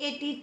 80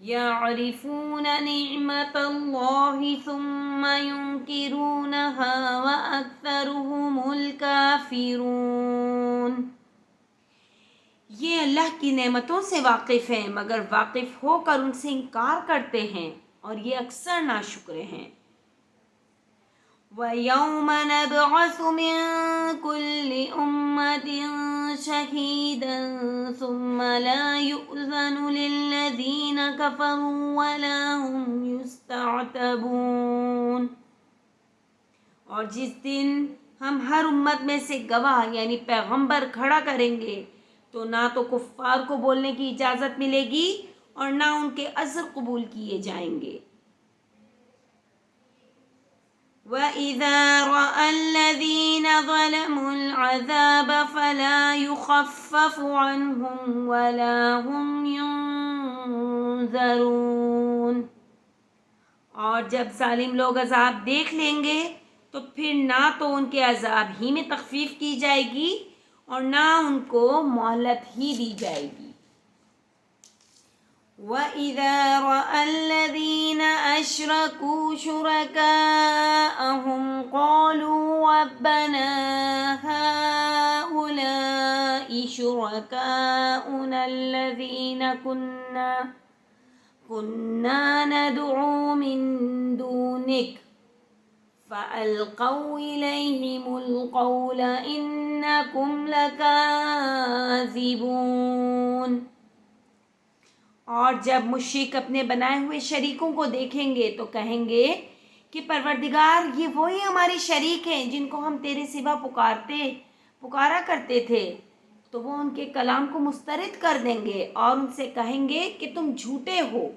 يعرفون نعمة الله ثم ينكرونها وأكثرهم الكافرون۔ یہ اللہ کی نعمتوں سے واقف ہیں مگر واقف ہو کر ان سے انکار کرتے ہیں اور یہ اکثر ناشکرے ہیں۔ وَيَوْمَ نَبْعَثُ مِن كُلِّ أُمَّةٍ شَهِيدًا ثُمَّ لَا يُؤْذَنُ لِلَّذِينَ كَفَرُوا وَلَا هُمْ يُسْتَعْتَبُونَ۔ اور جس دن ہم ہر امت میں سے گواہ یعنی پیغمبر کھڑا کریں گے تو نہ تو کفار کو بولنے کی اجازت ملے گی اور نہ ان کے عذر قبول کیے جائیں گے۔ وَإِذَا رَأَى الَّذِينَ ظَلَمُوا الْعَذَابَ فَلَا يُخَفَّفُ عَنْهُمْ وَلَا هُمْ يُنذَرُونَ۔ اور جب ظالم لوگ عذاب دیکھ لیں گے تو پھر نہ تو ان کے عذاب ہی میں تخفیف کی جائے گی اور نہ ان کو مہلت ہی دی جائے گی۔ وَإِذَا رَأَى الَّذِينَ أَشْرَكُوا شُرَكَاءَهُمْ قَالُوا رَبَّنَا هَؤُلَاءِ شُرَكَاؤُنَا الَّذِينَ كُنَّا نَدْعُو مِن دُونِكَ فَأَلْقَوْا إِلَيْهِمُ الْقَوْلَ إِنَّكُمْ لَكَاذِبُونَ۔ اور جب مشرک اپنے بنائے ہوئے شریکوں کو دیکھیں گے تو کہیں گے کہ پروردگار یہ وہی ہمارے شریک ہیں جن کو ہم تیرے سوا پکارا کرتے تھے، تو وہ ان کے کلام کو مسترد کر دیں گے اور ان سے کہیں گے کہ تم جھوٹے ہو۔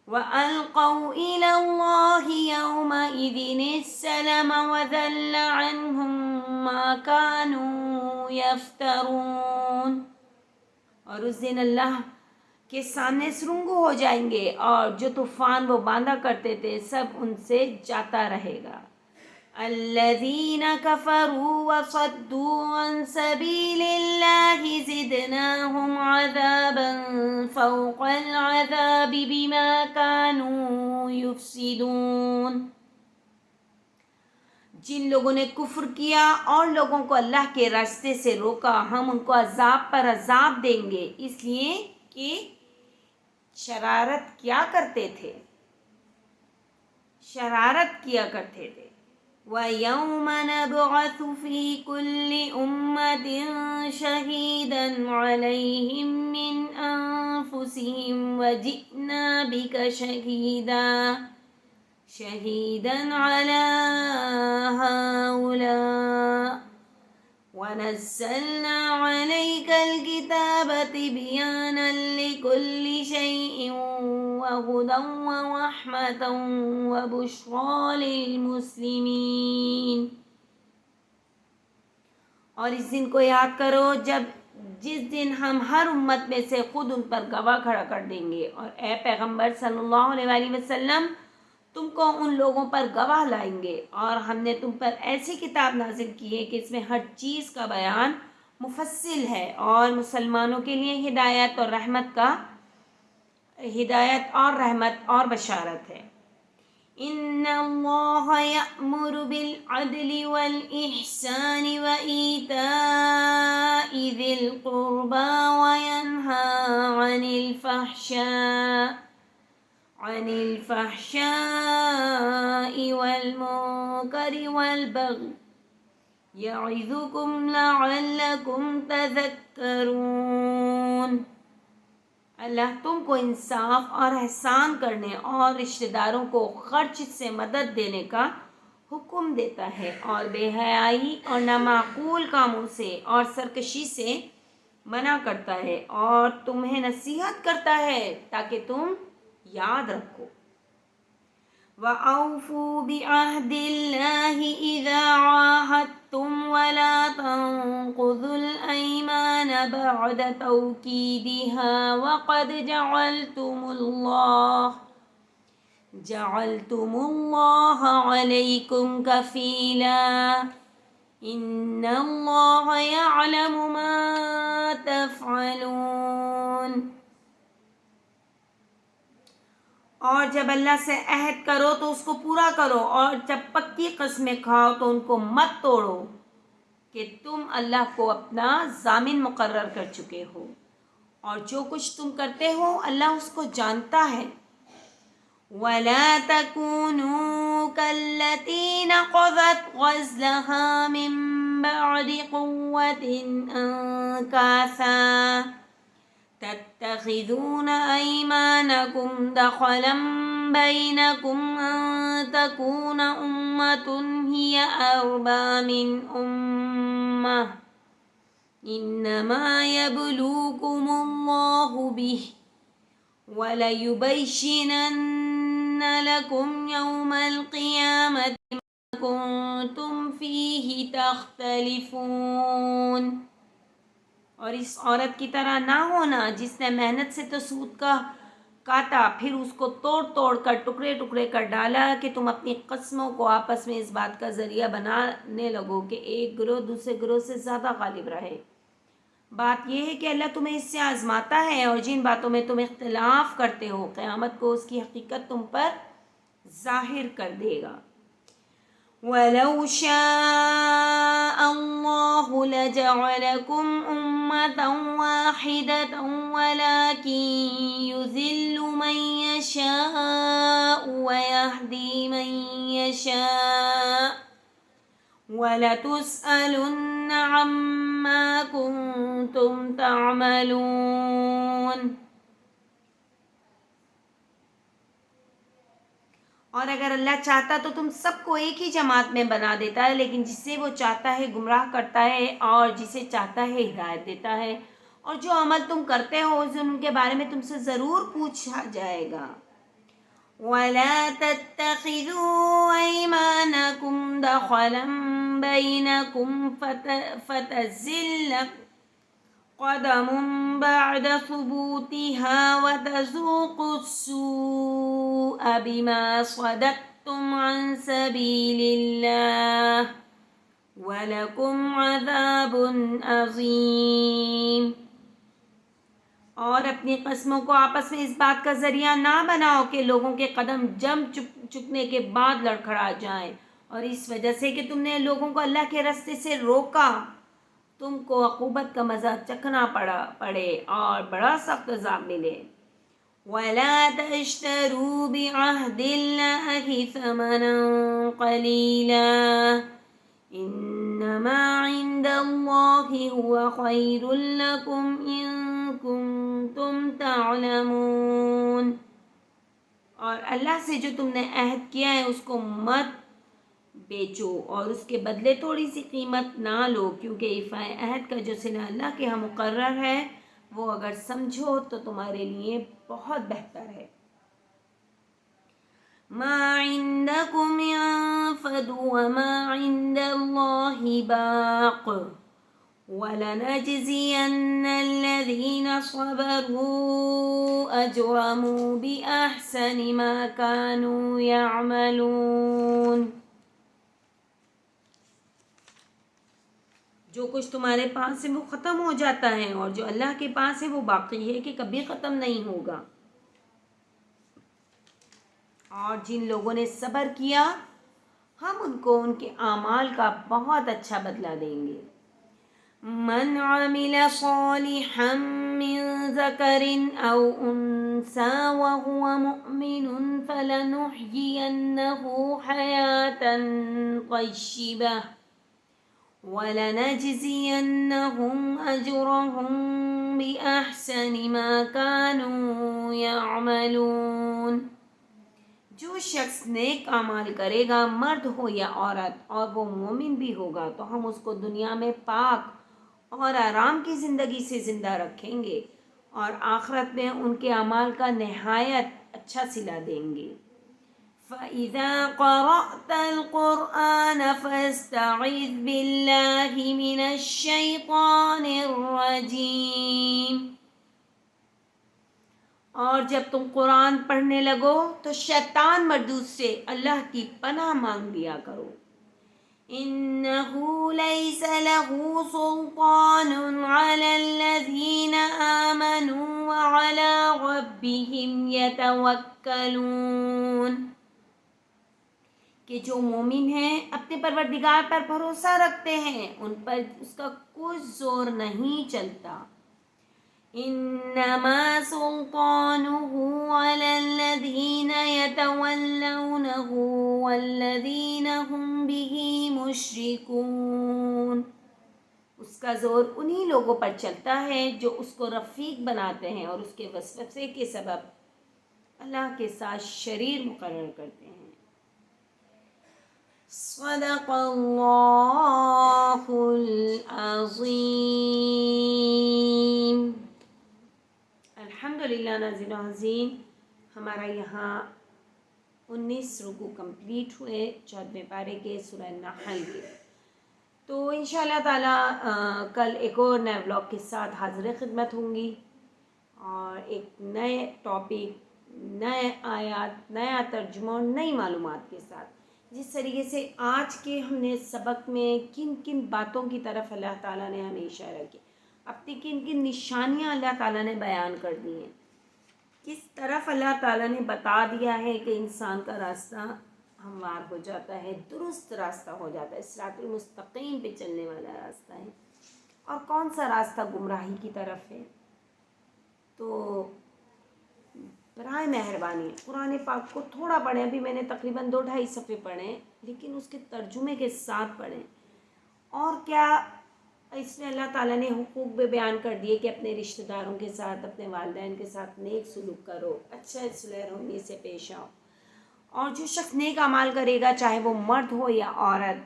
وَأَلْقَوْا إِلَى اللَّهِ يَوْمَئِذٍ السَّلَمَ وَذَلَّ عَنْهُمْ مَا كَانُوا يَفْتَرُونَ۔ اور اس دن اللہ کے سامنے سرنگو ہو جائیں گے اور جو طوفان وہ باندھا کرتے تھے سب ان سے جاتا رہے گا۔ الذین کفروا وصدوا عن سبیل اللہ زدناہم عذابا فوق العذاب بما كانوا یفسدون۔ جن لوگوں نے کفر کیا اور لوگوں کو اللہ کے راستے سے روکا ہم ان کو عذاب پر عذاب دیں گے اس لیے کہ شرارت کیا کرتے تھے، شرارت کیا کرتے تھے۔ وَيَوْمَ نَبْعَثُ فِي كُلِّ أُمَّةٍ شَهِيدًا عَلَيْهِمْ مِنْ أَنفُسِهِمْ وَجِئْنَا بِكَ شَهِيدًا عَلَى هَؤُلَاءِ وَنَزَّلْنَا عَلَيْكَ الْكِتَابَ تِبْيَانًا لِكُلِّ شَيْءٍ وَهُدًى وَرَحْمَةً وَبُشْرَى لِلْمُسْلِمِينَ۔ اور اس دن کو یاد کرو جس دن ہم ہر امت میں سے خود ان پر گواہ کھڑا کر دیں گے، اور اے پیغمبر صلی اللہ علیہ وسلم تم کو ان لوگوں پر گواہ لائیں گے، اور ہم نے تم پر ایسی کتاب نازل کی ہے کہ اس میں ہر چیز کا بیان مفصل ہے اور مسلمانوں کے لیے ہدایت اور رحمت اور بشارت ہے۔ ان اللہ یأمر بالعدل والإحسان وإیتاء ذی القربى وینہی عن الفحشاء والمنکر والبغی یعظکم لعلکم تذکرون۔ اللہ تم کو انصاف اور احسان کرنے اور رشتہ داروں کو خرچ سے مدد دینے کا حکم دیتا ہے اور بے حیائی اور نامعقول کاموں سے اور سرکشی سے منع کرتا ہے اور تمہیں نصیحت کرتا ہے تاکہ تم یاد رکھو۔ وَأَوْفُوا بِعَهْدِ اللَّهِ إِذَا عَاهَدتُّمْ وَلَا تَنقُضُوا الْأَيْمَانَ بَعْدَ تَوْكِيدِهَا وَقَدْ جَعَلْتُمُ اللَّهَ عَلَيْكُمْ كَفِيلًا إِنَّ اللَّهَ يَعْلَمُ مَا تَفْعَلُونَ۔ اور جب اللہ سے عہد کرو تو اس کو پورا کرو، اور جب پکی قسمیں کھاؤ تو ان کو مت توڑو کہ تم اللہ کو اپنا ضامن مقرر کر چکے ہو، اور جو کچھ تم کرتے ہو اللہ اس کو جانتا ہے۔ وَلَا تَكُونُوا كَالَّتِي نَقَضَتْ غَزْلَهَا مِن بَعْدِ قُوَّةٍ أَنكَاثًا تَتَّخِذُونَ أَيْمَانَكُمْ دَخَلًا بَيْنَكُمْ أَن تَكُونَ أُمَّةٌ هِيَ أَرْبَىٰ مِنْ أُمَّةٍ إِنَّمَا يَبْلُوكُمُ اللَّهُ بِهِ وَلَيُبَيِّنَنَّ لَكُمْ يَوْمَ الْقِيَامَةِ مَا كُنتُمْ فِيهِ تَخْتَلِفُونَ۔ اور اس عورت کی طرح نہ ہونا جس نے محنت سے تو سود کا کاٹا، پھر اس کو توڑ توڑ کر ٹکڑے ٹکڑے کر ڈالا کہ تم اپنی قسموں کو آپس میں اس بات کا ذریعہ بنانے لگو کہ ایک گروہ دوسرے گروہ سے زیادہ غالب رہے۔ بات یہ ہے کہ اللہ تمہیں اس سے آزماتا ہے، اور جن باتوں میں تم اختلاف کرتے ہو قیامت کو اس کی حقیقت تم پر ظاہر کر دے گا۔ وَلَوْ شَاءَ اللَّهُ لَجَعَلَكُمْ أُمَّةً وَاحِدَةً وَلَكِن يُضِلُّ مَن يَشَاءُ وَيَهْدِي مَن يَشَاءُ وَلَتُسْأَلُنَّ عَمَّا كُنتُمْ تَعْمَلُونَ۔ اور اگر اللہ چاہتا تو تم سب کو ایک ہی جماعت میں بنا دیتا ہے، لیکن جسے وہ چاہتا ہے گمراہ کرتا ہے اور جسے چاہتا ہے ہدایت دیتا ہے، اور جو عمل تم کرتے ہو ان کے بارے میں تم سے ضرور پوچھا جائے گا۔ وَلَا تَتَّخِذُوا أَيْمَانَكُمْ دَخَلًا بَيْنَكُمْ فَتَزِلَّ قَدَمٌ بَعْدَ ثُبُوتِهَا وَتَذُوقُوا السُّوءَ بِمَا صَدَدتُّمْ عَنْ سَبِيلِ اللَّهِ وَلَكُمْ عَذَابٌ عَظِيمٌ۔ اور اپنی قسموں کو آپس میں اس بات کا ذریعہ نہ بناؤ کہ لوگوں کے قدم جم چکنے کے بعد لڑکھڑا جائیں، اور اس وجہ سے کہ تم نے لوگوں کو اللہ کے راستے سے روکا تم کو عقوبت کا مزہ چکھنا پڑے اور بڑا سخت عذاب ملے۔ وَلَا تَشْتَرُوا بِعَهْدِ اللَّهِ ثَمَنًا قَلِيلًا إِنَّمَا عِندَ اللَّهِ هُوَ خَيْرٌ لَكُمْ إِن كُنتُمْ تَعْلَمُونَ۔ اور اللہ سے جو تم نے عہد کیا ہے اس کو مت بیچو اور اس کے بدلے تھوڑی سی قیمت نہ لو، کیونکہ ایفائے عہد کا جو صلہ اللہ کے ہاں مقرر ہے وہ اگر سمجھو تو تمہارے لیے بہت بہتر ہے۔ ما عندكم ينفد وما عند الله باق وَلَنَجْزِيَنَّ الَّذِينَ صَبَرُوا أَجْرَهُم بِأَحْسَنِ مَا كَانُوا يَعْمَلُونَ۔ جو کچھ تمہارے پاس ہے وہ ختم ہو جاتا ہے، اور جو اللہ کے پاس ہے وہ باقی ہے کہ کبھی ختم نہیں ہوگا۔ اور جن لوگوں نے صبر کیا ہم ان کو ان کے اعمال کا بہت اچھا بدلہ دیں گے۔ من عمل صالحا من ذکر او انثى وهو مؤمن فلنحيينه حياة طيبة وَلَنَجْزِيَنَّهُمْ أَجْرَهُمْ بِأَحْسَنِ مَا كَانُوا يَعْمَلُونَ۔ جو شخص نیک اعمال کرے گا، مرد ہو یا عورت، اور وہ مومن بھی ہوگا، تو ہم اس کو دنیا میں پاک اور آرام کی زندگی سے زندہ رکھیں گے، اور آخرت میں ان کے اعمال کا نہایت اچھا صلہ دیں گے۔ فَإِذَا قَرَأْتَ الْقُرْآنَ فَاسْتَعِذْ بِاللَّهِ مِنَ الشَّيْطَانِ الرَّجِيمِ۔ اور جب تم قرآن پڑھنے لگو تو شیطان مردود سے اللہ کی پناہ مانگ لیا کرو۔ إنه ليس له سلطان على الذين آمنوا وعلى ربهم يتوكلون، کہ جو مومن ہیں اپنے پروردگار پر بھروسہ رکھتے ہیں، ان پر اس کا کوئی زور نہیں چلتا. انما سلطانه على الذين يتولونه والذين هم به مشركون، اس کا زور انہی لوگوں پر چلتا ہے جو اس کو رفیق بناتے ہیں اور اس کے وسوسے کے سبب اللہ کے ساتھ شریر مقرر کرتے ہیں. صدق اللہ العظیم. الحمدللہ. ناظرین و حاضرین، ہمارا یہاں 19 رکوع کمپلیٹ ہوئے 14ویں پارے کے سورہ نحل کے. تو انشاءاللہ تعالی کل ایک اور نئے ولاگ کے ساتھ حاضر خدمت ہوں گی، اور ایک نئے ٹاپک، نئے آیات، نیا ترجمہ اور نئی معلومات کے ساتھ. جس طریقے سے آج کے ہم نے سبق میں کن کن باتوں کی طرف اللہ تعالیٰ نے ہمیں اشارہ کیا، اپنی کن کن نشانیاں اللہ تعالیٰ نے بیان کر دی ہیں، کس طرف اللہ تعالیٰ نے بتا دیا ہے کہ انسان کا راستہ ہموار ہو جاتا ہے، درست راستہ ہو جاتا ہے، صراط المستقیم پہ چلنے والا راستہ ہے، اور کون سا راستہ گمراہی کی طرف ہے. تو برائے مہربانی قرآن پاک کو تھوڑا پڑھیں. ابھی میں نے تقریباً 2-2.5 صفحے پڑھیں، لیکن اس کے ترجمے کے ساتھ پڑھیں. اور کیا اس میں اللہ تعالیٰ نے حقوق بھی بیان کر دیے کہ اپنے رشتہ داروں کے ساتھ، اپنے والدین کے ساتھ نیک سلوک کرو، اچھا صلہ رحمی سے پیش آؤ. اور جو شخص نیک اعمال کرے گا، چاہے وہ مرد ہو یا عورت،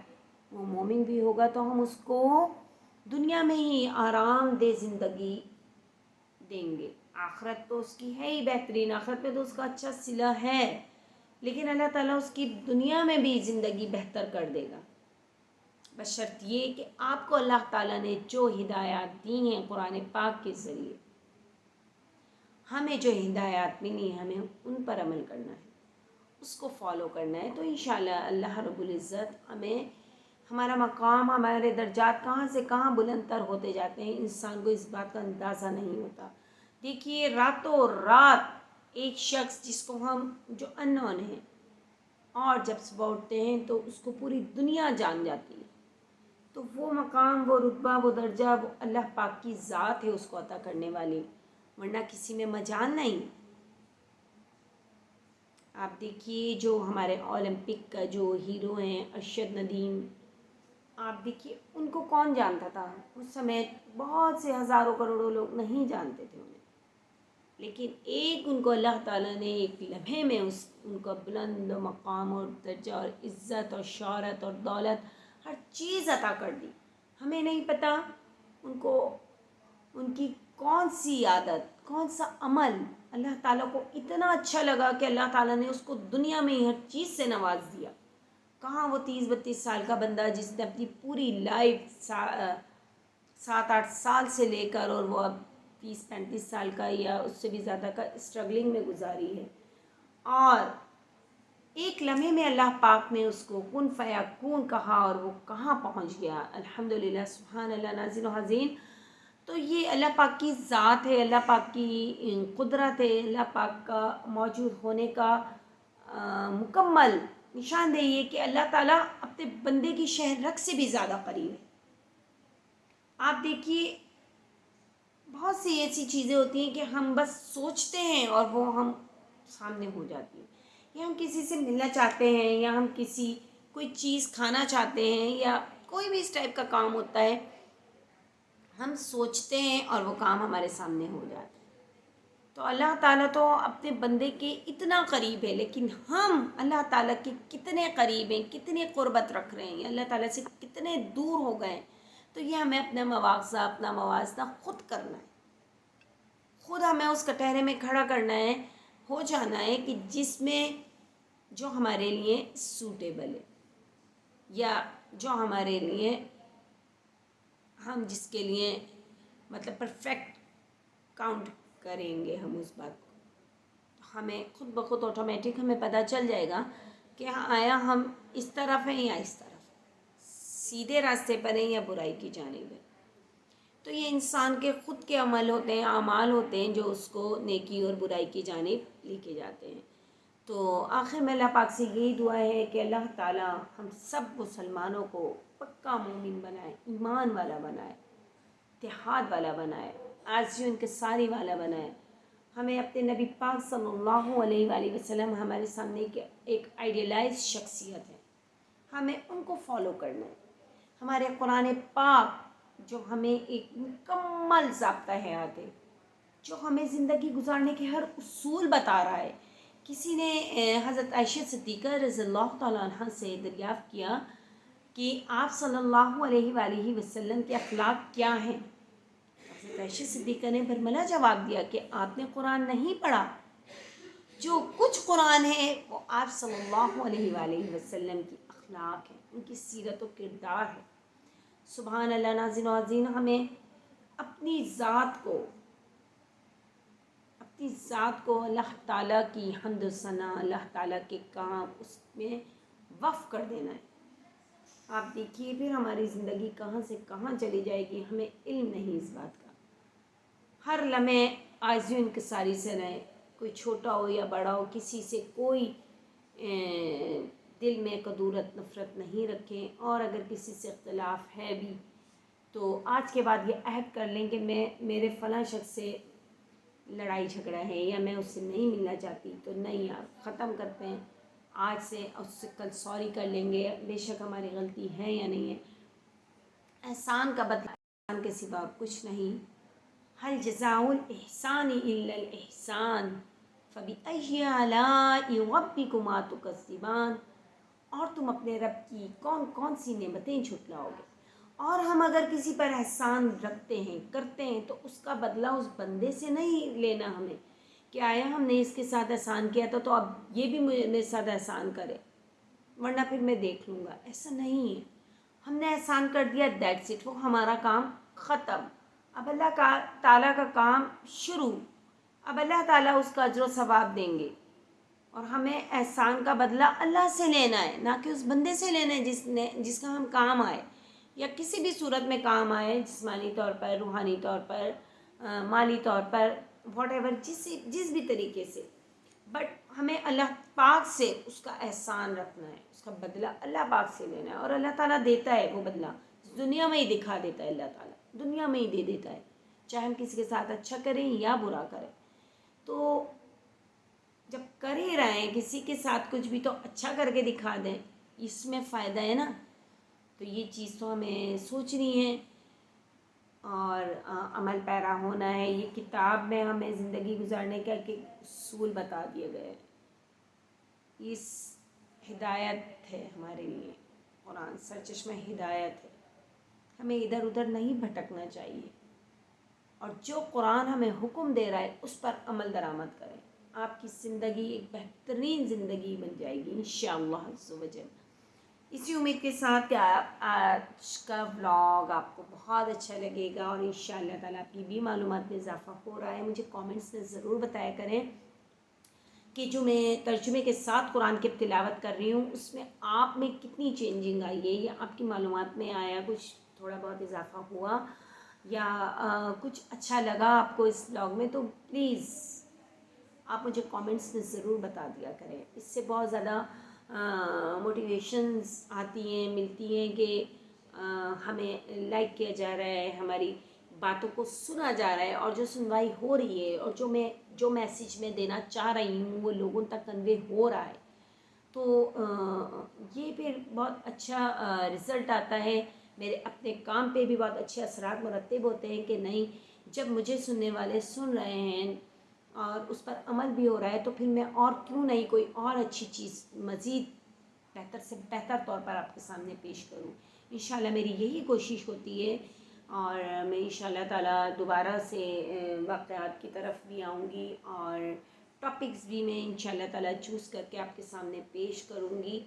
وہ مومن بھی ہوگا، تو ہم اس کو دنیا میں ہی آرام دہ زندگی دیں گے. آخرت تو اس کی ہے ہی بہترین، آخرت میں تو اس کا اچھا صلہ ہے، لیکن اللہ تعالیٰ اس کی دنیا میں بھی زندگی بہتر کر دے گا، بشرط یہ کہ آپ کو اللہ تعالیٰ نے جو ہدایات دی ہیں قرآن پاک کے ذریعے، ہمیں جو ہدایات ملی ہیں ہمیں ان پر عمل کرنا ہے، اس کو فالو کرنا ہے. تو انشاءاللہ اللہ رب العزت ہمیں، ہمارا مقام، ہمارے درجات کہاں سے کہاں بلند تر ہوتے جاتے ہیں، انسان کو اس بات کا اندازہ نہیں ہوتا. دیکھیے راتوں رات ایک شخص جس کو ہم جو انون ہیں، اور جب صبح اٹھتے ہیں تو اس کو پوری دنیا جان جاتی ہے، تو وہ مقام، وہ رتبہ، وہ درجہ، وہ اللہ پاک کی ذات ہے اس کو عطا کرنے والی، ورنہ کسی میں مجال نہیں. آپ دیکھیے جو ہمارے اولمپک کا جو ہیرو ہیں ارشد ندیم، آپ دیکھیے ان کو کون جانتا تھا؟ اس سمے بہت سے ہزاروں کروڑوں لوگ نہیں جانتے تھے انہیں، لیکن ایک ان کو اللہ تعالیٰ نے ایک لمحے میں ان کا بلند مقام اور درجہ اور عزت اور شہرت اور دولت ہر چیز عطا کر دی. ہمیں نہیں پتہ ان کو، ان کی کون سی عادت، کون سا عمل اللہ تعالیٰ کو اتنا اچھا لگا کہ اللہ تعالیٰ نے اس کو دنیا میں ہی ہر چیز سے نواز دیا. کہاں وہ 30-32 سال کا بندہ جس نے اپنی پوری لائف 7-8 سال سے لے کر اور وہ اب 30-35 سال کا یا اس سے بھی زیادہ کا اسٹرگلنگ میں گزاری ہے، اور ایک لمحے میں اللہ پاک نے اس کو کن فیکون کہا اور وہ کہاں پہنچ گیا. الحمدللہ، سبحان اللہ. ناظرین و حاضرین، تو یہ اللہ پاک کی ذات ہے، اللہ پاک کی قدرت ہے، اللہ پاک کا موجود ہونے کا مکمل نشاندہی ہے کہ اللہ تعالیٰ اپنے بندے کی شہرت سے بھی زیادہ قریب ہے. آپ دیکھیے بہت سی ایسی چیزیں ہوتی ہیں کہ ہم بس سوچتے ہیں اور وہ ہم سامنے ہو جاتی ہیں، یا ہم کسی سے ملنا چاہتے ہیں، یا ہم کوئی چیز کھانا چاہتے ہیں، یا کوئی بھی اس ٹائپ کا کام ہوتا ہے، ہم سوچتے ہیں اور وہ کام ہمارے سامنے ہو جاتا ہے. تو اللہ تعالیٰ تو اپنے بندے کے اتنا قریب ہے، لیکن ہم اللہ تعالیٰ کے کتنے قریب ہیں، کتنے قربت رکھ رہے ہیں، اللہ تعالیٰ سے کتنے دور ہو گئے ہیں. تو یہ ہمیں اپنا مواخذہ، اپنا موازنہ خود کرنا ہے، خود ہمیں اس کٹہرے میں کھڑا کرنا ہے، ہو جانا ہے کہ جس میں جو ہمارے لیے سوٹیبل ہے، یا جو ہمارے لیے ہم جس کے لیے مطلب پرفیکٹ کاؤنٹ کریں گے ہم اس بات کو، ہمیں خود بخود آٹومیٹک ہمیں پتہ چل جائے گا کہ آیا ہم اس طرف ہیں یا اس طرف. سیدھے راستے پر ہیں یا برائی کی جانب ہیں. تو یہ انسان کے خود کے عمل ہوتے ہیں، اعمال ہوتے ہیں جو اس کو نیکی اور برائی کی جانب لے کے جاتے ہیں. تو آخر میں اللہ پاک سے یہی دعا ہے کہ اللہ تعالیٰ ہم سب مسلمانوں کو پکا مومن بنائے، ایمان والا بنائے، اتحاد والا بنائے، عاجزی و انکساری والا بنائے. ہمیں اپنے نبی پاک صلی اللہ علیہ وآلہ وسلم ہمارے سامنے ایک آئیڈیلائز شخصیت ہے، ہمیں ان کو فالو کرنا ہے. ہمارے قرآن پاک جو ہمیں ایک مکمل ضابطہ حیات ہے، جو ہمیں زندگی گزارنے کے ہر اصول بتا رہا ہے. کسی نے حضرت عائشہ صدیقہ رضی اللہ تعالیٰ عنہ سے دریافت کیا کہ آپ صلی اللہ علیہ وآلہ وسلم کے اخلاق کیا ہیں؟ حضرت عائشہ صدیقہ نے برملا جواب دیا کہ آپ نے قرآن نہیں پڑھا، جو کچھ قرآن ہے وہ آپ صلی اللہ علیہ وآلہ وسلم کی اخلاق ہے، ان کی سیرت و کردار ہے. سبحان اللہ. ناظرین و عزیزین، ہمیں اپنی ذات کو اللہ تعالیٰ کی حمد و ثنا، اللہ تعالیٰ کے کام اس میں وقف کر دینا ہے. آپ دیکھیے پھر ہماری زندگی کہاں سے کہاں چلی جائے گی، ہمیں علم نہیں اس بات کا. ہر لمحے عاجزی و انکساری سے رہیں، کوئی چھوٹا ہو یا بڑا ہو، کسی سے کوئی دل میں کدورت نفرت نہیں رکھیں. اور اگر کسی سے اختلاف ہے بھی تو آج کے بعد یہ عہد کر لیں کہ میرے فلاں شخص سے لڑائی جھگڑا ہے یا میں اس سے نہیں ملنا چاہتی، تو نہیں، آپ ختم کرتے ہیں آج سے، اس سے کل سوری کر لیں گے، بے شک ہماری غلطی ہے یا نہیں ہے. احسان کا بدلہ احسان کے سوا کچھ نہیں. هل جزاء الإحسان إلا الإحسان فبأي آلاء ربكما تكذبان. اور تم اپنے رب کی کون کون سی نعمتیں جھٹلاؤ گے. اور ہم اگر کسی پر احسان رکھتے ہیں، کرتے ہیں، تو اس کا بدلہ اس بندے سے نہیں لینا ہمیں کہ آیا ہم نے اس کے ساتھ احسان کیا تھا تو اب یہ بھی میرے ساتھ احسان کرے ورنہ پھر میں دیکھ لوں گا. ایسا نہیں ہے. ہم نے احسان کر دیا، دیٹس اٹ، وہ ہمارا کام ختم. اب اللہ تعالیٰ کا کام شروع. اب اللہ تعالیٰ اس کا اجر و ثواب دیں گے اور ہمیں احسان کا بدلہ اللہ سے لینا ہے، نہ کہ اس بندے سے لینا ہے جس کا ہم کام آئے یا کسی بھی صورت میں کام آئے، جسمانی طور پر، روحانی طور پر، مالی طور پر، واٹ ایور، جس بھی طریقے سے. بٹ ہمیں اللہ پاک سے اس کا احسان رکھنا ہے، اس کا بدلہ اللہ پاک سے لینا ہے. اور اللہ تعالیٰ دیتا ہے وہ بدلہ، دنیا میں ہی دکھا دیتا ہے. اللہ تعالیٰ دنیا میں ہی دے دیتا ہے، چاہے ہم کسی کے ساتھ اچھا کریں یا برا کریں. تو جب کر ہی رہے ہیں کسی کے ساتھ کچھ بھی، تو اچھا کر کے دکھا دیں، اس میں فائدہ ہے نا. تو یہ چیز تو ہمیں سوچنی ہے اور عمل پیرا ہونا ہے. یہ کتاب میں ہمیں زندگی گزارنے کا ایک اصول بتا دیے گئے. اس ہدایت ہے ہمارے لیے، قرآن سرچشمہ ہدایت ہے. ہمیں ادھر ادھر نہیں بھٹکنا چاہیے، اور جو قرآن ہمیں حکم دے رہا ہے اس پر عمل درآمد کریں. آپ کی زندگی ایک بہترین زندگی بن جائے گی انشاءاللہ عز و جل. اسی امید کے ساتھ کہ آج کا ولاگ آپ کو بہت اچھا لگے گا اور انشاءاللہ تعالیٰ آپ کی بھی معلومات میں اضافہ ہو رہا ہے. مجھے کامنٹس میں ضرور بتایا کریں کہ جو میں ترجمے کے ساتھ قرآن کی تلاوت کر رہی ہوں اس میں آپ میں کتنی چینجنگ آئی ہے، یا آپ کی معلومات میں آیا کچھ تھوڑا بہت اضافہ ہوا، یا کچھ اچھا لگا آپ کو اس ولاگ میں. تو پلیز آپ مجھے کامنٹس میں ضرور بتا دیا کریں. اس سے بہت زیادہ موٹیویشنز آتی ہیں، ملتی ہیں کہ ہمیں لائک کیا جا رہا ہے، ہماری باتوں کو سنا جا رہا ہے، اور جو سنوائی ہو رہی ہے اور جو میسیج میں دینا چاہ رہی ہوں وہ لوگوں تک کنوے ہو رہا ہے. تو یہ پھر بہت اچھا رزلٹ آتا ہے. میرے اپنے کام پہ بھی بہت اچھے اثرات مرتب ہوتے ہیں کہ نہیں، جب مجھے سننے والے سن رہے ہیں اور اس پر عمل بھی ہو رہا ہے تو پھر میں اور کیوں نہیں کوئی اور اچھی چیز مزید بہتر سے بہتر طور پر آپ کے سامنے پیش کروں. انشاءاللہ میری یہی کوشش ہوتی ہے، اور میں انشاءاللہ تعالیٰ دوبارہ سے واقعات کی طرف بھی آؤں گی اور ٹاپکس بھی میں انشاءاللہ تعالیٰ چوز کر کے آپ کے سامنے پیش کروں گی.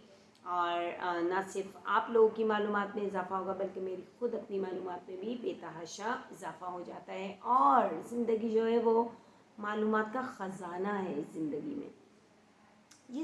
اور نہ صرف آپ لوگوں کی معلومات میں اضافہ ہوگا بلکہ میری خود اپنی معلومات میں بھی بے تحاشا اضافہ ہو جاتا ہے. اور زندگی جو ہے وہ معلومات کا خزانہ ہے. اس زندگی میں یہ